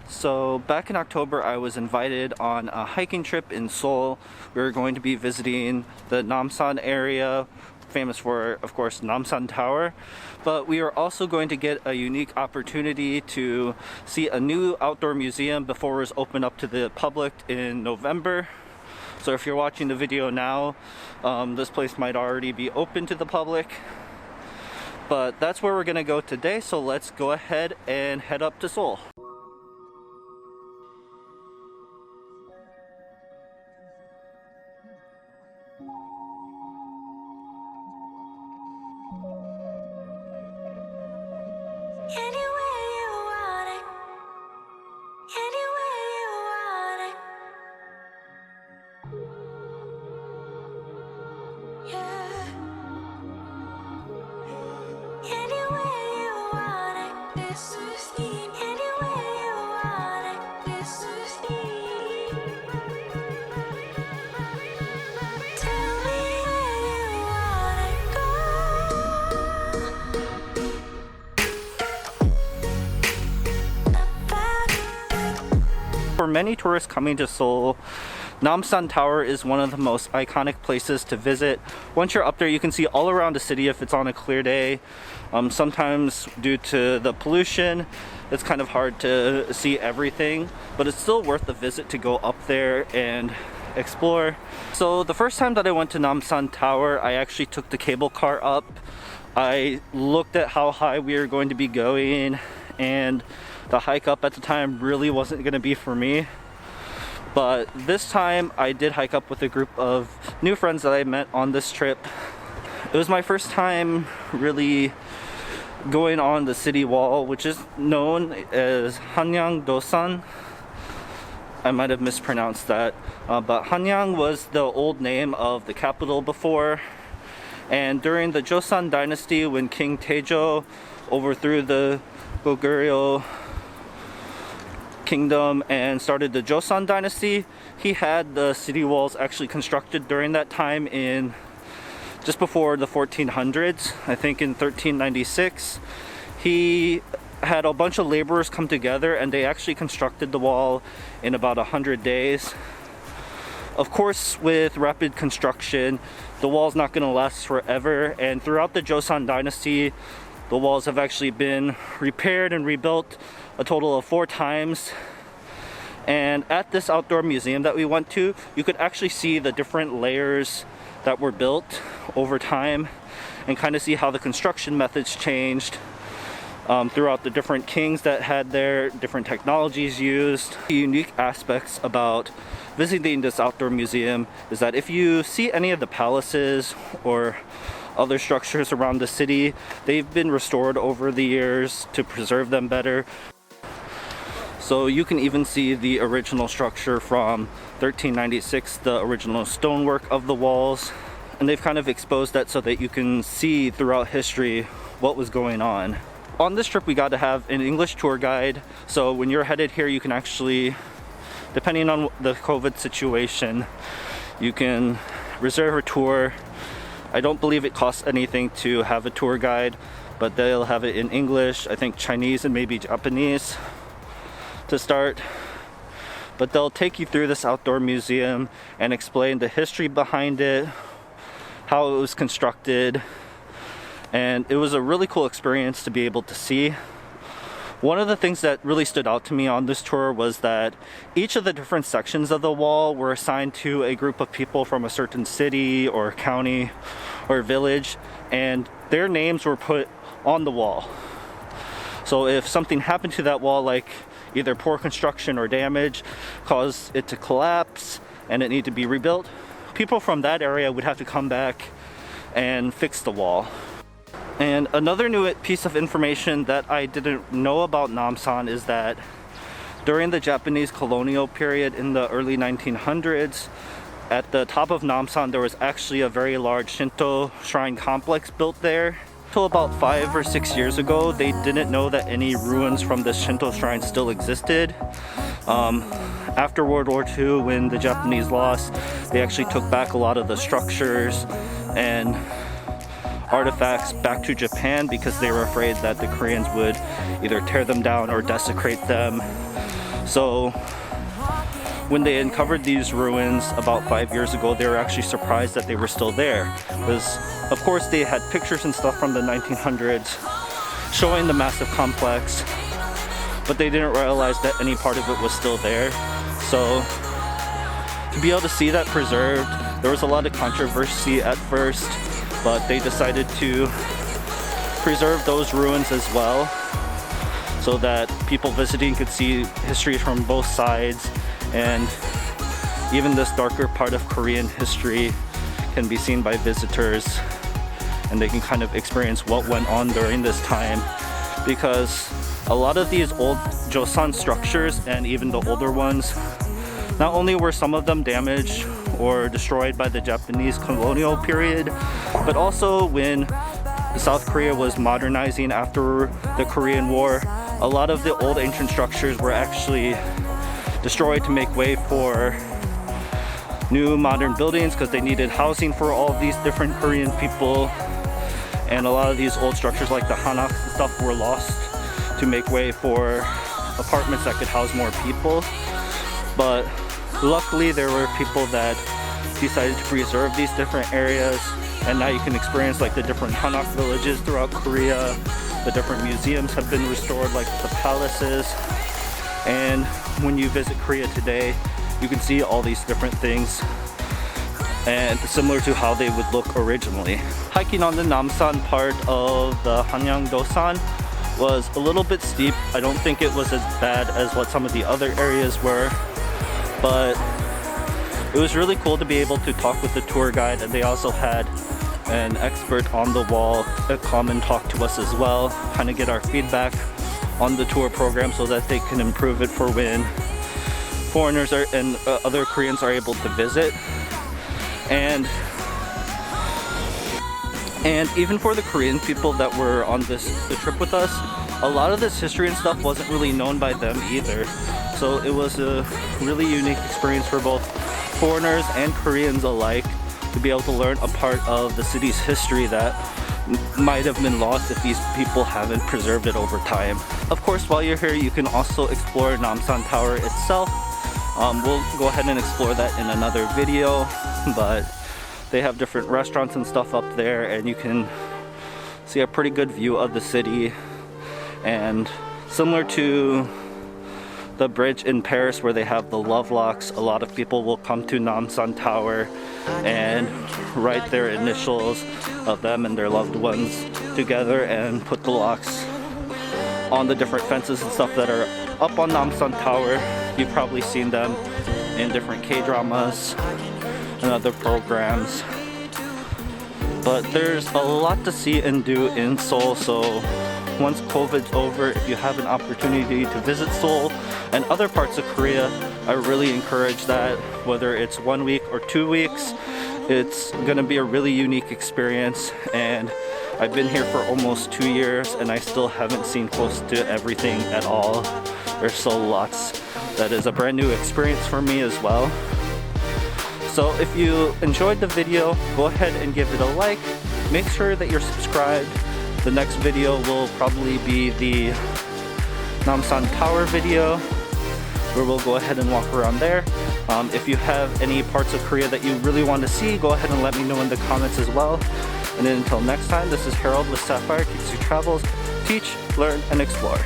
So back in October, I was invited on a hiking trip in Seoul. We were going to be visiting the Namsan area, famous for, of course, Namsan Tower. But we were also going to get a unique opportunity to see a new outdoor museum before it was opened up to the public in November. So if you're watching the video now, this place might already be open to the public. But that's where we're gonna go today, so let's go ahead and head up to Seoul. For many tourists coming to Seoul, Namsan Tower is one of the most iconic places to visit. Once you're up there, you can see all around the city if it's on a clear day. Sometimes due to the pollution, it's kind of hard to see everything, but it's still worth the visit to go up there and explore. So the first time that I went to Namsan Tower, I actually took the cable car up. I looked at how high we were going to be going, and the hike up at the time really wasn't going to be for me. But this time I did hike up with a group of new friends that I met on this trip. It was my first time really going on the city wall, which is known as Hanyang Doseong. I might have mispronounced that, but Hanyang was the old name of the capital before. And during the Joseon Dynasty, when King Taejo overthrew the Goguryeo kingdom and started the Joseon Dynasty, he had the city walls actually constructed during that time in just before the 1400s. I think in 1396 he had a bunch of laborers come together and they actually constructed the wall in about 100 days. Of course, with rapid construction, the wall's not going to last forever, and throughout the Joseon Dynasty, the walls have actually been repaired and rebuilt a total of 4 times. And at this outdoor museum that we went to, you could actually see the different layers that were built over time and kind of see how the construction methods changed throughout the different kings that had their different technologies used. The unique aspects about visiting this outdoor museum is that if you see any of the palaces or other structures around the city, they've been restored over the years to preserve them better. So you can even see the original structure from 1396, the original stonework of the walls, and they've kind of exposed that so that you can see throughout history what was going on. On this trip we got to have an English tour guide, so when you're headed here you can actually, depending on the COVID situation, you can reserve a tour. I don't believe it costs anything to have a tour guide, but they'll have it in English, I think Chinese and maybe Japanese to start. But they'll take you through this outdoor museum and explain the history behind it, how it was constructed, and it was a really cool experience to be able to see. One of the things that really stood out to me on this tour was that each of the different sections of the wall were assigned to a group of people from a certain city or county or village, and their names were put on the wall. So if something happened to that wall, like either poor construction or damage caused it to collapse and it needed to be rebuilt, people from that area would have to come back and fix the wall. And another new piece of information that I didn't know about Namsan is that during the Japanese colonial period in the early 1900s, at the top of Namsan there was actually a very large Shinto shrine complex built there. till about 5 or 6 years ago, they didn't know that any ruins from this Shinto shrine still existed. After World War II, when the Japanese lost, they actually took back a lot of the structures and artifacts back to Japan because they were afraid that the Koreans would either tear them down or desecrate them. So when they uncovered these ruins about 5 years ago, they were actually surprised that they were still there. Because of course they had pictures and stuff from the 1900s showing the massive complex, but they didn't realize that any part of it was still there. So to be able to see that preserved, there was a lot of controversy at first, but they decided to preserve those ruins as well so that people visiting could see history from both sides, and even this darker part of Korean history can be seen by visitors, and they can kind of experience what went on during this time. Because a lot of these old Joseon structures, and even the older ones, not only were some of them damaged or destroyed by the Japanese colonial period, but also when South Korea was modernizing after the Korean War, a lot of the old ancient structures were actually destroyed to make way for new modern buildings because they needed housing for all of these different Korean people. And a lot of these old structures like the Hanyang and stuff were lost to make way for apartments that could house more people. But luckily there were people that decided to preserve these different areas, and now you can experience like the different Hanyang villages throughout Korea. The different museums have been restored, like the palaces. And when you visit Korea today, you can see all these different things, and similar to how they would look originally. Hiking on the Namsan part of the Hanyang Doseong was a little bit steep. I don't think it was as bad as what some of the other areas were, but it was really cool to be able to talk with the tour guide, and they also had an expert on the wall come and talk to us as well, kind of get our feedback on the tour program so that they can improve it for when foreigners and other Koreans are able to visit. And even for the Korean people that were on the trip with us, a lot of this history and stuff wasn't really known by them either. So it was a really unique experience for both foreigners and Koreans alike to be able to learn a part of the city's history that might have been lost if these people haven't preserved it over time. Of course, while you're here, you can also explore Namsan Tower itself. We'll go ahead and explore that in another video, but they have different restaurants and stuff up there, and you can see a pretty good view of the city. And similar to the bridge in Paris where they have the love locks, a lot of people will come to Namsan Tower and write their initials of them and their loved ones together and put the locks on the different fences and stuff that are up on Namsan Tower. You've probably seen them in different K-dramas and other programs. But there's a lot to see and do in Seoul, so once COVID's over, if you have an opportunity to visit Seoul and other parts of Korea, I really encourage that. Whether it's 1 week or 2 weeks, it's gonna be a really unique experience. And I've been here for almost 2 years and I still haven't seen close to everything at all. There's still lots that is a brand new experience for me as well. So if you enjoyed the video, go ahead and give it a like. Make sure that you're subscribed. The next video will probably be the Namsan Tower video, where we'll go ahead and walk around there. If you have any parts of Korea that you really want to see, go ahead and let me know in the comments as well. And then until next time, this is Harold with Sapphire Teaches You Travels. Teach, learn, and explore.